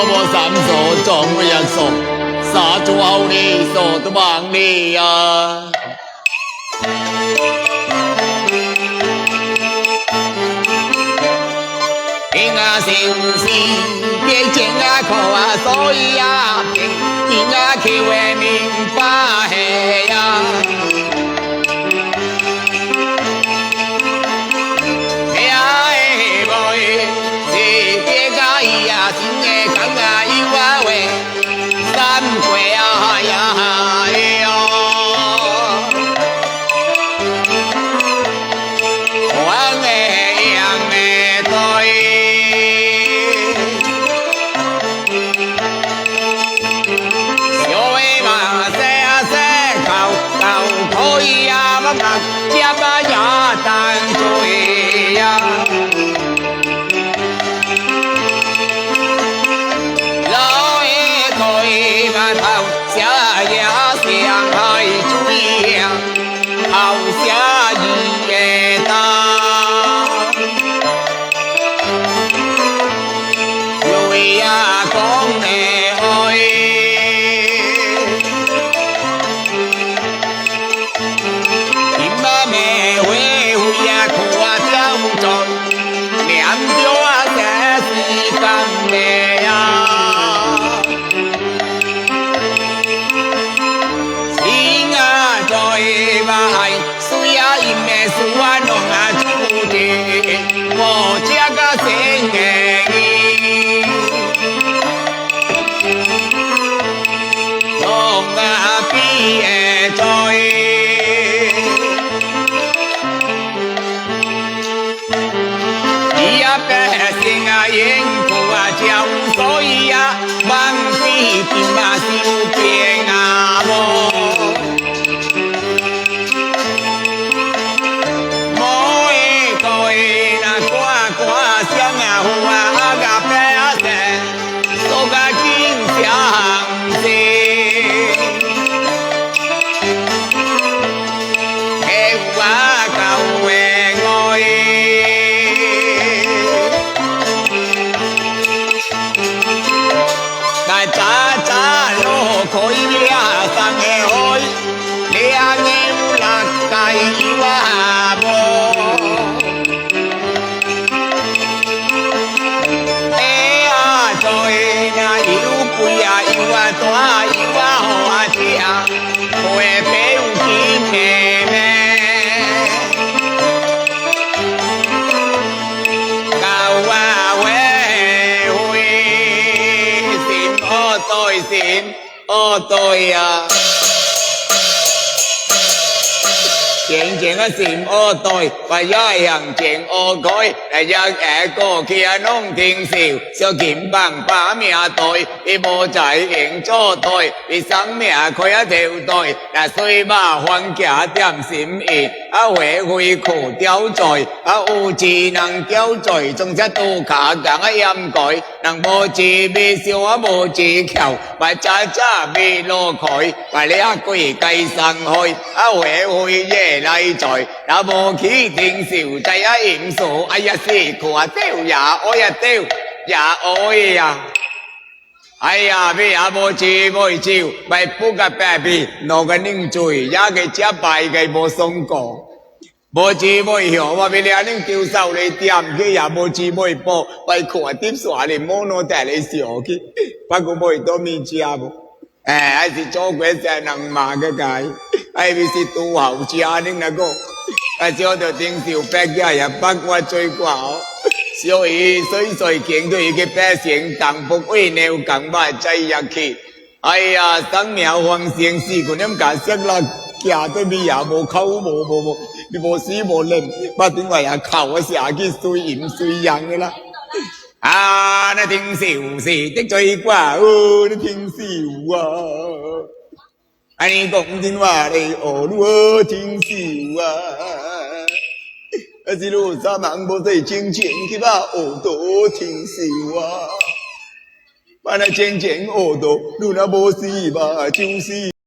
无三所撞我一所，杀猪后你所都忘你呀。平啊城市，别情啊苦啊，所以啊平啊去为民发黑呀。真的讲啊，有啊话，三过啊呀哎哟，黄的杨的对，小的嘛细啊细，够可以啊，嘛接啊也当做呀。头下也上海注意，后下一个大，雷呀讲的爱，今嘛咩会会呀苦啊交在，念着啊这是干的呀。水啊，因的树啊，弄啊注定，我这个生意，弄啊比的在，伊啊百姓啊辛苦啊叫，所以啊，万ปี金啊修建啊无。可以俩三个開，兩個六計話無。哎呀，在那有貴啊，有啊大，有啊好啊聽，會表見妹妹。教啊會會心可對心。對呀，正正嘅禪對，為一人正改，一個佢啊弄天笑，小劍棒把命對，你無在應做對，你生命佢啊條對，那水馬還加點心意，啊會會苦掉罪，啊有智能掉罪，仲只都卡硬啊陰改，能無智未笑啊無智巧，咪渣渣未落開，咪你啊鬼計上去，啊會會夜嚟在，那無起定笑仔啊應數，哎呀死苦啊丟呀，我呀丟呀我呀。哎呀，你也無知無照，咪不個白皮，攞個擰嘴，也個只敗個無鬆過。無知無曉，我俾你阿擰丟手你掂，佢也無知無報，咪看碟耍你摸攞帶你笑佢，不過無多面家無。還是做鬼才能罵個解，還是都好家擰那個，叫做頂小白家也不過最寡。所以水見到一個百姓當不為牛更把仔入去，哎呀，生命黃先死個咁解釋啦，家對面也無口無，你無死無靈，不點話也靠啊下去水鹽水樣嘅啦。啊，那聽笑時的最寡哦，你聽笑啊，啊你講電話你哦，我聽笑啊。一路三萬步在前前去把耳朵聽笑啊，把那前前耳朵，路那無事吧，就是。